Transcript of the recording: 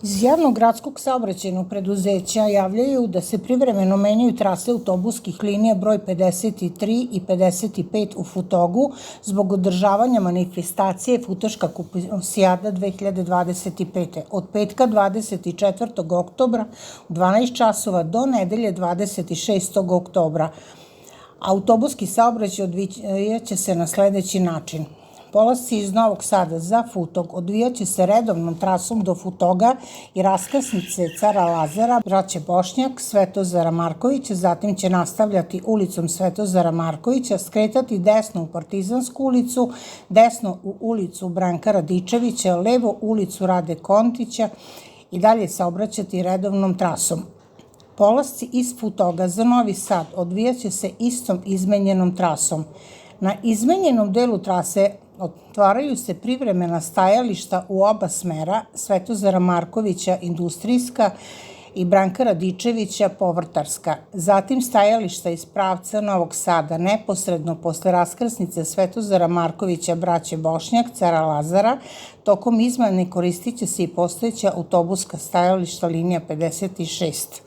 Iz javnog gradskog saobraćajnog preduzeća javljaju da se privremeno menjaju trase autobuskih linija broj 53 i 55 u Futogu zbog održavanja manifestacije Futoška kuposijada 2025. od petka 24. oktobra u 12 časova do nedelje 26. oktobra. Autobuski saobraćaj odvijaće se na sledeći način. Polasci iz Novog Sada za Futog odvijaće se redovnom trasom do Futoga i raskrsnice Cara Lazara, Braće Bošnjak, Svetozara Markovića, zatim će nastavljati ulicom Svetozara Markovića, skretati desno u Partizansku ulicu, desno u ulicu Branka Radičevića, levo ulicu Rade Kontića i dalje saobraćati redovnom trasom. Polasci iz Futoga za Novi Sad odvijaće se istom izmenjenom trasom. Na izmenjenom delu trase otvaraju se privremena stajališta u oba smera Svetozara Markovića industrijska i Branka Radičevića povrtarska. Zatim stajališta iz pravca Novog Sada neposredno posle raskrsnice Svetozara Markovića, Braće Bošnjak, Cara Lazara. Tokom izmene koristit će se i postojeća autobuska stajališta linija 56.